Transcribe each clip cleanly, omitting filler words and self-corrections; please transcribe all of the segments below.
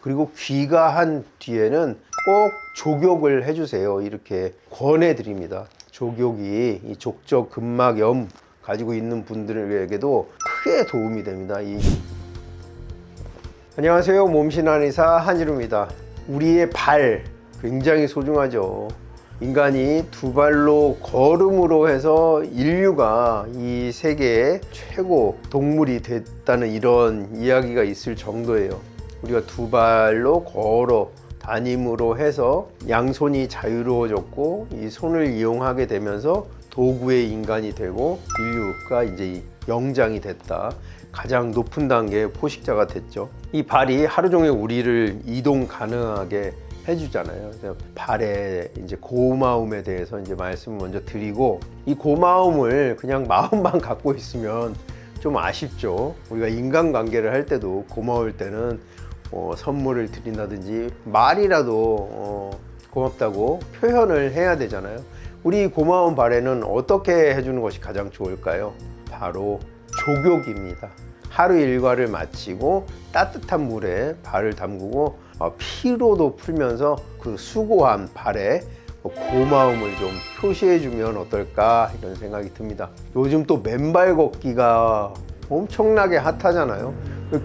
그리고 귀가한 뒤에는 꼭 족욕을 해주세요. 이렇게 권해드립니다. 족욕이 이 족저 근막염 가지고 있는 분들에게도 크게 도움이 됩니다. 안녕하세요. 몸신 한의사 한지루입니다. 우리의 발 굉장히 소중하죠. 인간이 두 발로 걸음으로 해서 인류가 이 세계의 최고 동물이 됐다는 이런 이야기가 있을 정도예요. 우리가 두 발로 걸어 다님으로 해서 양손이 자유로워졌고 이 손을 이용하게 되면서 도구의 인간이 되고 인류가 이제 영장이 됐다. 가장 높은 단계의 포식자가 됐죠. 이 발이 하루 종일 우리를 이동 가능하게 해주잖아요. 그래서 발의 이제 고마움에 대해서 이제 말씀을 먼저 드리고, 이 고마움을 그냥 마음만 갖고 있으면 좀 아쉽죠. 우리가 인간관계를 할 때도 고마울 때는 선물을 드린다든지 말이라도 고맙다고 표현을 해야 되잖아요. 우리 고마운 발에는 어떻게 해주는 것이 가장 좋을까요? 바로 족욕입니다. 하루 일과를 마치고 따뜻한 물에 발을 담그고 피로도 풀면서 그 수고한 발에 고마움을 좀 표시해 주면 어떨까 이런 생각이 듭니다. 요즘 또 맨발 걷기가 엄청나게 핫하잖아요.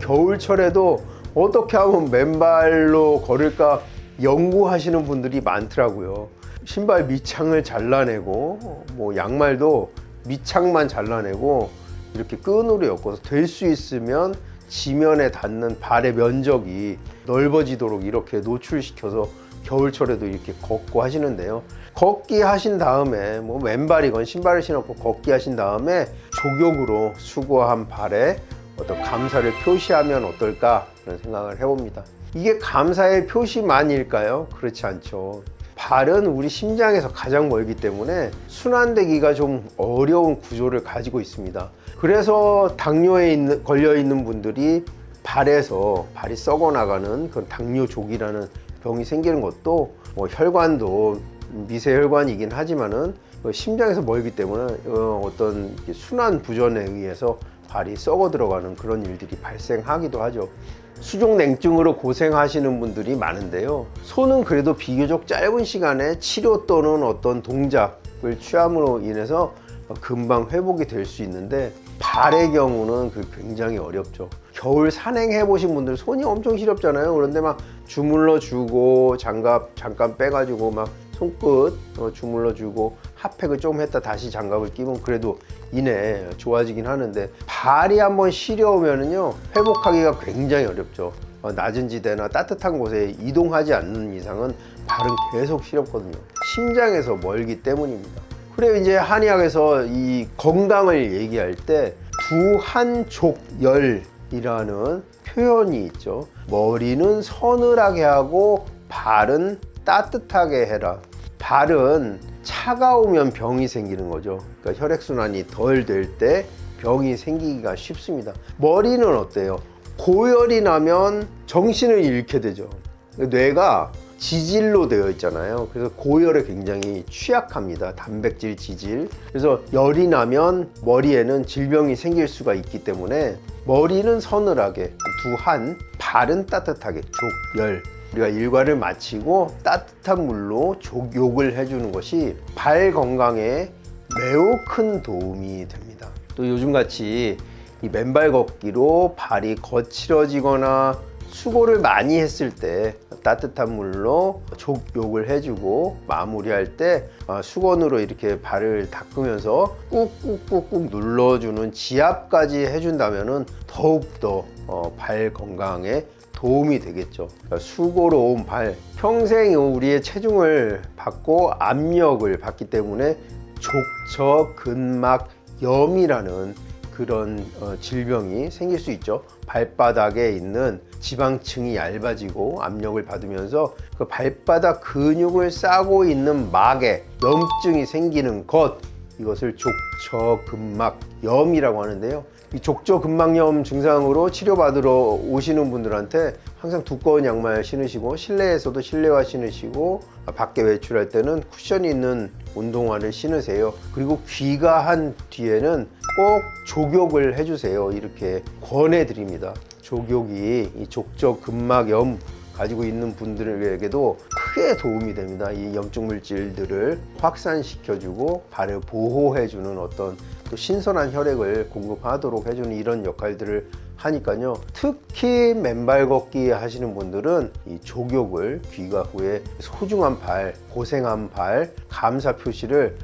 겨울철에도 어떻게 하면 맨발로 걸을까 연구하시는 분들이 많더라고요. 신발 밑창을 잘라내고 양말도 밑창만 잘라내고 이렇게 끈으로 엮어서 될 수 있으면 지면에 닿는 발의 면적이 넓어지도록 이렇게 노출시켜서 겨울철에도 이렇게 걷고 하시는데요. 걷기 하신 다음에 맨발이건 신발을 신었고 걷기 하신 다음에 족욕으로 수고한 발에 어떤 감사를 표시하면 어떨까 그런 생각을 해봅니다. 이게 감사의 표시만일까요? 그렇지 않죠. 발은 우리 심장에서 가장 멀기 때문에 순환되기가 좀 어려운 구조를 가지고 있습니다. 그래서 당뇨에 걸려 있는 분들이 발에서 발이 썩어 나가는 그런 당뇨족이라는 병이 생기는 것도 혈관도 미세혈관이긴 하지만은 심장에서 멀기 때문에 어떤 순환 부전에 의해서 발이 썩어 들어가는 그런 일들이 발생하기도 하죠. 수족 냉증으로 고생하시는 분들이 많은데요. 손은 그래도 비교적 짧은 시간에 치료 또는 어떤 동작을 취함으로 인해서 금방 회복이 될 수 있는데 발의 경우는 굉장히 어렵죠. 겨울 산행해 보신 분들 손이 엄청 시렵잖아요. 그런데 막 주물러 주고 장갑 잠깐 빼가지고 막 손끝 주물러 주고 핫팩을 좀 했다 다시 장갑을 끼면 그래도 이내 좋아지긴 하는데, 발이 한번 시려우면은요 회복하기가 굉장히 어렵죠. 낮은 지대나 따뜻한 곳에 이동하지 않는 이상은 발은 계속 시렵거든요. 심장에서 멀기 때문입니다. 그래요. 이제 한의학에서 이 건강을 얘기할 때 두한족열이라는 표현이 있죠. 머리는 서늘하게 하고 발은 따뜻하게 해라. 발은 차가우면 병이 생기는 거죠. 그러니까 혈액순환이 덜 될 때 병이 생기기가 쉽습니다. 머리는 어때요? 고열이 나면 정신을 잃게 되죠. 뇌가 지질로 되어 있잖아요. 그래서 고열에 굉장히 취약합니다. 단백질 지질. 그래서 열이 나면 머리에는 질병이 생길 수가 있기 때문에 머리는 서늘하게 두한, 발은 따뜻하게 족열. 우리가 일과를 마치고 따뜻한 물로 족욕을 해주는 것이 발 건강에 매우 큰 도움이 됩니다. 또 요즘같이 이 맨발 걷기로 발이 거칠어지거나 수고를 많이 했을 때 따뜻한 물로 족욕을 해주고 마무리할 때 수건으로 이렇게 발을 닦으면서 꾹꾹꾹꾹 눌러주는 지압까지 해준다면 더욱더 발 건강에 도움이 되겠죠. 그러니까 수고로운 발, 평생 우리의 체중을 받고 압력을 받기 때문에 족저근막염이라는 그런 질병이 생길 수 있죠. 발바닥에 있는 지방층이 얇아지고 압력을 받으면서 그 발바닥 근육을 싸고 있는 막에 염증이 생기는 것, 이것을 족저근막염이라고 하는데요. 이 족저근막염 증상으로 치료받으러 오시는 분들한테 항상 두꺼운 양말 신으시고 실내에서도 실내화 신으시고 밖에 외출할 때는 쿠션이 있는 운동화를 신으세요. 그리고 귀가한 뒤에는 꼭 족욕을 해주세요. 이렇게 권해드립니다. 족욕이 이 족저근막염 가지고 있는 분들에게도 크게 도움이 됩니다. 이 염증 물질들을 확산시켜주고 발을 보호해주는 어떤 또 신선한 혈액을 공급하도록 해주는 이런 역할들을 하니까요. 특히 맨발 걷기 하시는 분들은 이 족욕을 귀가 후에 소중한 발, 고생한 발, 감사 표시를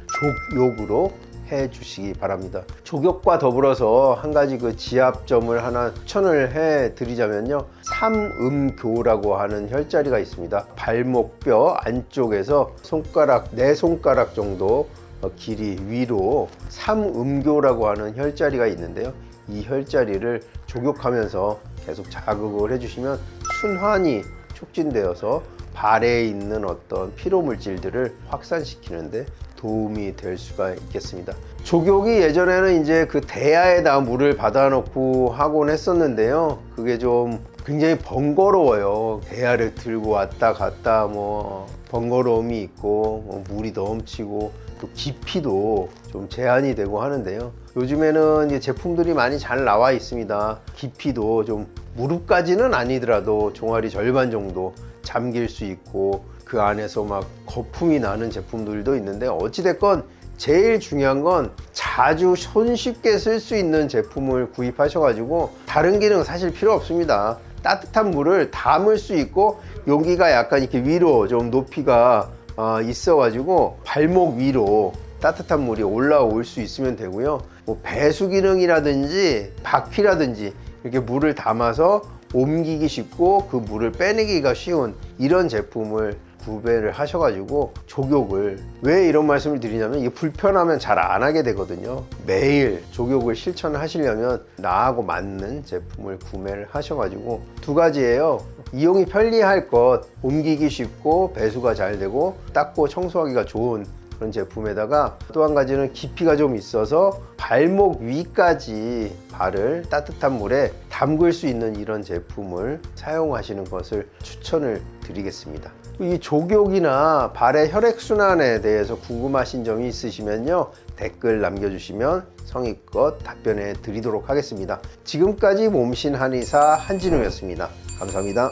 족욕으로 해 주시기 바랍니다. 족욕과 더불어서 한 가지 그 지압점을 하나 추천을 해 드리자면요. 삼음교라고 하는 혈자리가 있습니다. 발목뼈 안쪽에서 손가락, 네 손가락 정도 길이 위로 삼음교라고 하는 혈자리가 있는데요. 이 혈자리를 족욕하면서 계속 자극을 해주시면 순환이 촉진되어서 발에 있는 어떤 피로 물질들을 확산시키는데 도움이 될 수가 있겠습니다. 족욕이 예전에는 이제 그 대야에다 물을 받아놓고 하곤 했었는데요. 그게 좀 굉장히 번거로워요. 대야를 들고 왔다 갔다 뭐 번거로움이 있고 물이 넘치고 또 깊이도 좀 제한이 되고 하는데요. 요즘에는 이제 제품들이 많이 잘 나와 있습니다. 깊이도 좀 무릎까지는 아니더라도 종아리 절반 정도 잠길 수 있고 그 안에서 막 거품이 나는 제품들도 있는데 어찌됐건 제일 중요한 건 자주 손쉽게 쓸 수 있는 제품을 구입하셔가지고 다른 기능 사실 필요 없습니다. 따뜻한 물을 담을 수 있고 여기가 약간 이렇게 위로 좀 높이가 있어가지고 발목 위로 따뜻한 물이 올라올 수 있으면 되고요. 뭐 배수 기능이라든지 바퀴라든지 이렇게 물을 담아서 옮기기 쉽고 그 물을 빼내기가 쉬운 이런 제품을 구매를 하셔가지고 족욕을, 왜 이런 말씀을 드리냐면 이게 불편하면 잘 안 하게 되거든요. 매일 족욕을 실천하시려면 나하고 맞는 제품을 구매를 하셔가지고 두 가지예요. 이용이 편리할 것, 옮기기 쉽고 배수가 잘 되고 닦고 청소하기가 좋은 그런 제품에다가 또 한 가지는 깊이가 좀 있어서 발목 위까지 발을 따뜻한 물에 담글 수 있는 이런 제품을 사용하시는 것을 추천을 드리겠습니다. 이 족욕이나 발의 혈액순환에 대해서 궁금하신 점이 있으시면요, 댓글 남겨주시면 성의껏 답변해 드리도록 하겠습니다. 지금까지 몸신 한의사 한진우였습니다. 감사합니다.